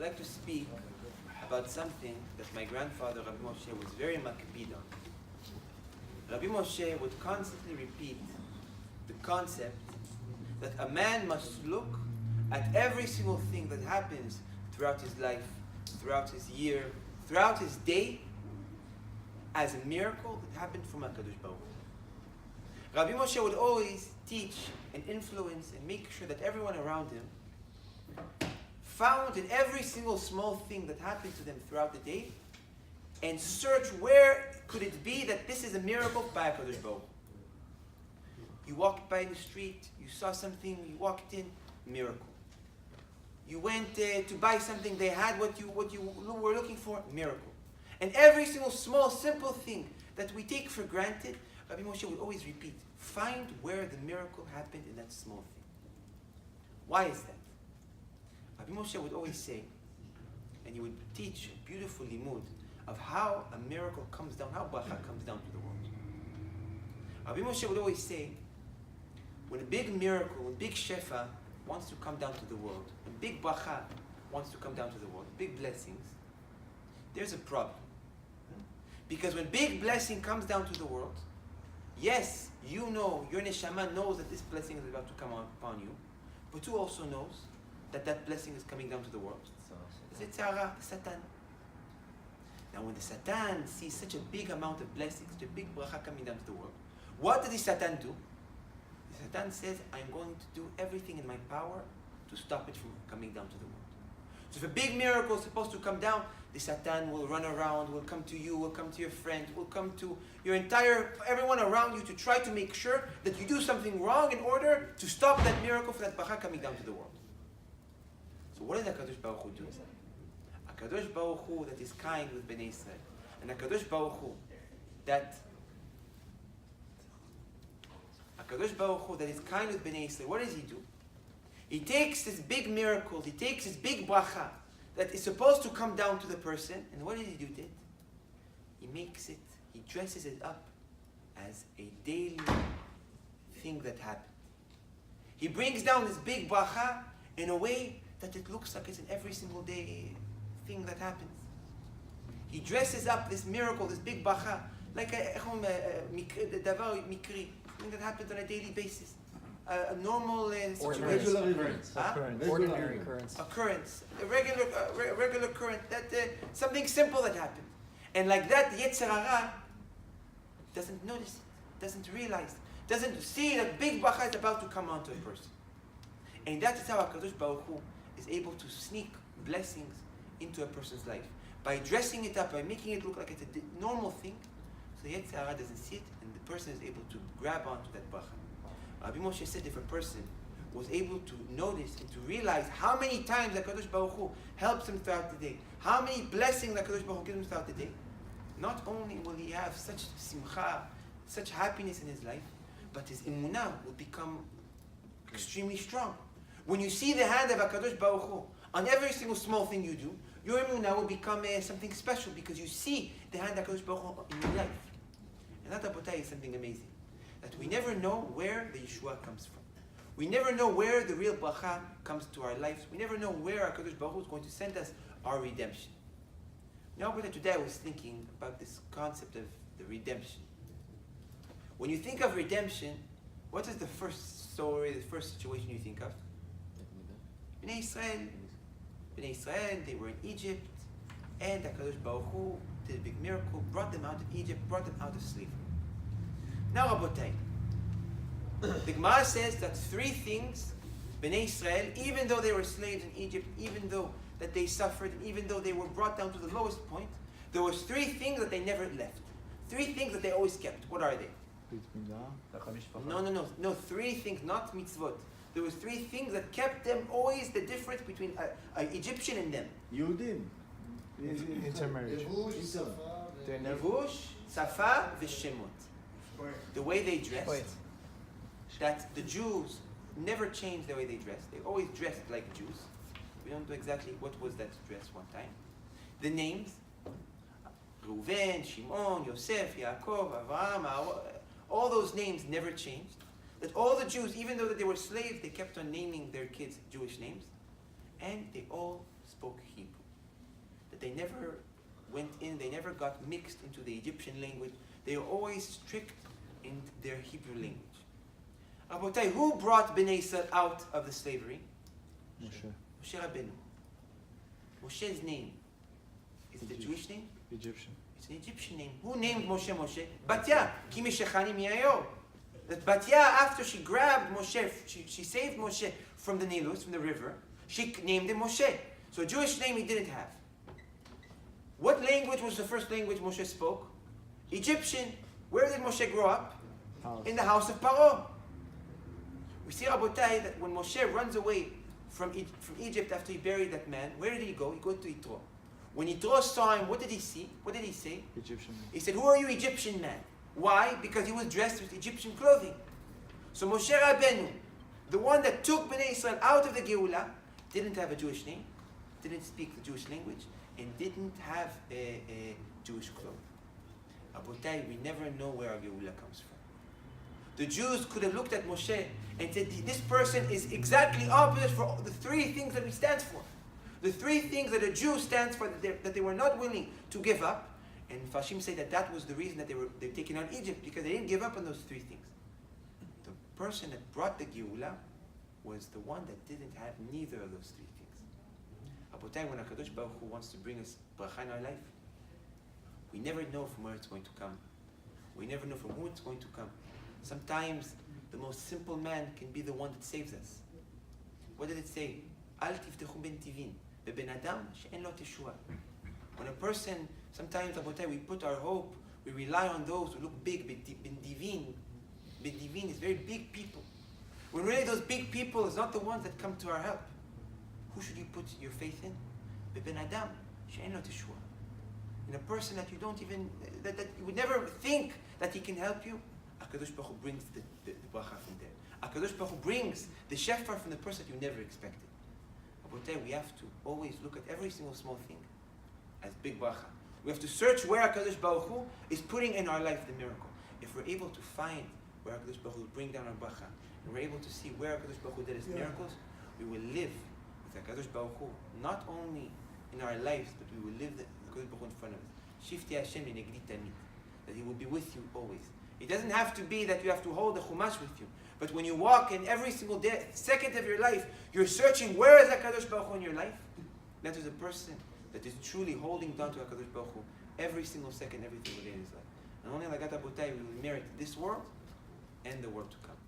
would like to speak about something that my grandfather, Rabbi Moshe, was very makpid on. Rabbi Moshe would constantly repeat the concept that a man must look at every single thing that happens throughout his life, throughout his year, throughout his day, as a miracle that happened from HaKadosh Baruch Hu. Rabbi Moshe would always teach and influence and make sure that everyone around him found in every single small thing that happened to them throughout the day and search where could it be that this is a miracle by HaKadosh Baruch Hu. You walked by the street, you saw something, you walked in, miracle. You went to buy something, they had what you were looking for, miracle. And every single small, simple thing that we take for granted, Rabbi Moshe would always repeat, find where the miracle happened in that small thing. Why is that? Rabbi Moshe would always say, and he would teach a beautiful limud of how a miracle comes down, how bracha comes down to the world. Rabbi Moshe would always say, when a big miracle, when big shefa wants to come down to the world, when big bracha wants to come down to the world, big blessings, there's a problem. Because when big blessing comes down to the world, yes, you know, your neshama knows that this blessing is about to come upon you, but who also knows that that blessing is coming down to the world? It's the Satan. Now when the Satan sees such a big amount of blessings, such a big bracha coming down to the world, what does the Satan do? The Satan says, I'm going to do everything in my power to stop it from coming down to the world. So if a big miracle is supposed to come down, the Satan will run around, will come to you, will come to your friend, will come to everyone around you to try to make sure that you do something wrong in order to stop that miracle for that bracha coming down to the world. So what does HaKadosh Baruch Hu do? HaKadosh Baruch Hu that is kind with Bnei Israel, and HaKadosh Baruch Hu that is kind with Bnei Israel, what does he do? He takes this big miracle, he takes this big bracha that is supposed to come down to the person, and what did he do with it? He dresses it up as a daily thing that happened. He brings down this big bracha in a way that it looks like it's an every single day thing that happens. He dresses up this miracle, this big bracha, like a davar mikri, thing that happens on a daily basis. A normal situation. Ordinary occurrence. A regular occurrence. Something simple that happened. And like that, the Yetzer Hara doesn't notice it, doesn't realize, doesn't see that big bracha is about to come onto a person. And that is how HaKadosh Baruch Hu is able to sneak blessings into a person's life. By dressing it up, by making it look like it's a normal thing, so the Yetzer Hara doesn't see it, and the person is able to grab onto that bracha. Rabbi Moshe said if a person was able to notice and to realize how many times HaKadosh Baruch Hu helps him throughout the day, how many blessings HaKadosh Baruch Hu gives him throughout the day, not only will he have such simcha, such happiness in his life, but his emunah will become extremely strong. When you see the hand of HaKadosh Baruch Hu on every single small thing you do, your emunah will become something special because you see the hand of HaKadosh Baruch Hu in your life. And that, Rabotai, is something amazing. That we never know where the Yeshua comes from. We never know where the real bracha comes to our lives. We never know where HaKadosh Baruch Hu is going to send us our redemption. Now, but today I was thinking about this concept of the redemption. When you think of redemption, what is the first story, the first situation you think of? Bnei Israel. Bnei Israel, they were in Egypt, and HaKadosh Baruch Hu did a big miracle, brought them out of Egypt, brought them out of slavery. Now, Rabotai, the Gemara says that three things, Bnei Israel, even though they were slaves in Egypt, even though that they suffered, even though they were brought down to the lowest point, there was three things that they never left. Three things that they always kept. What are they? No, three things, not mitzvot. There was three things that kept them always the difference between an Egyptian and them. Yudim. Intermarriage. Levush, Safa, V'Shemot. The way they dressed, that the Jews never changed the way they dressed. They always dressed like Jews. We don't know exactly what was that dress one time. The names, Reuven, Shimon, Yosef, Yaakov, Avraham, all those names never changed. That all the Jews, even though that they were slaves, they kept on naming their kids Jewish names. And they all spoke Hebrew. That they never went in, they never got mixed into the Egyptian language. They were always strict in their Hebrew language. Rabotai, who brought Bnei Israel out of the slavery? Moshe Rabbeinu. Moshe's name, is it a Jewish name? Egyptian. It's an Egyptian name. Who named Moshe Moshe? Batya, ki meshechani mi'ayo. That Batya, after she grabbed Moshe, she saved Moshe from the Nilus, from the river, she named him Moshe. So a Jewish name he didn't have. What language was the first language Moshe spoke? Egyptian. Where did Moshe grow up? In the house of Paro. We see, Rabotai, that when Moshe runs away from Egypt after he buried that man, where did he go? He goes to Yitro. When Yitro saw him, what did he see? What did he say? Egyptian. He said, who are you, Egyptian man? Why? Because he was dressed with Egyptian clothing. So Moshe Rabbeinu, the one that took Bnei Israel out of the Geulah, didn't have a Jewish name, didn't speak the Jewish language, and didn't have a Jewish clothing. Abotai, we never know where our Geulah comes from. The Jews could have looked at Moshe and said, this person is exactly opposite for the three things that we stand for. The three things that a Jew stands for, that they were not willing to give up. And Fashim say that was the reason that they were taken out of Egypt, because they didn't give up on those three things. The person that brought the Geulah was the one that didn't have neither of those three things. Abotai, when HaKadosh Baruch Hu wants to bring us bracha in our life, we never know from where it's going to come. We never know from who it's going to come. Sometimes the most simple man can be the one that saves us. What did it say? Al tiftechu ben tivin, beben adam she'en lo teshua. When a person, sometimes, Abotai, we put our hope, we rely on those who look big, ben divin. Ben divin is very big people. When really those big people is not the ones that come to our help. Who should you put your faith in? Beben adam she'en lo teshua. In a person that you don't even, that you would never think that he can help you. HaKadosh Baruch Hu brings the bracha from there. HaKadosh Baruch Hu brings the shefa from the person that you never expected. Abotai, we have to always look at every single small thing as big bracha. We have to search where HaKadosh Baruch Hu is putting in our life the miracle. If we're able to find where HaKadosh Baruch Hu will bring down our bracha, and we're able to see where HaKadosh Baruch Hu did his miracles, we will live with HaKadosh Baruch Hu, not only in our lives, but we will live the HaKadosh Baruch Hu in front of us. Shifti Hashem linegdi tamid, that he will be with you always. It doesn't have to be that you have to hold the Chumash with you. But when you walk in every single day, second of your life, you're searching where is HaKadosh Baruch Hu in your life. That is a person that is truly holding down to HaKadosh Baruch Hu every single second, every single day in his life. And only like that, Abotai, we will merit this world and the world to come.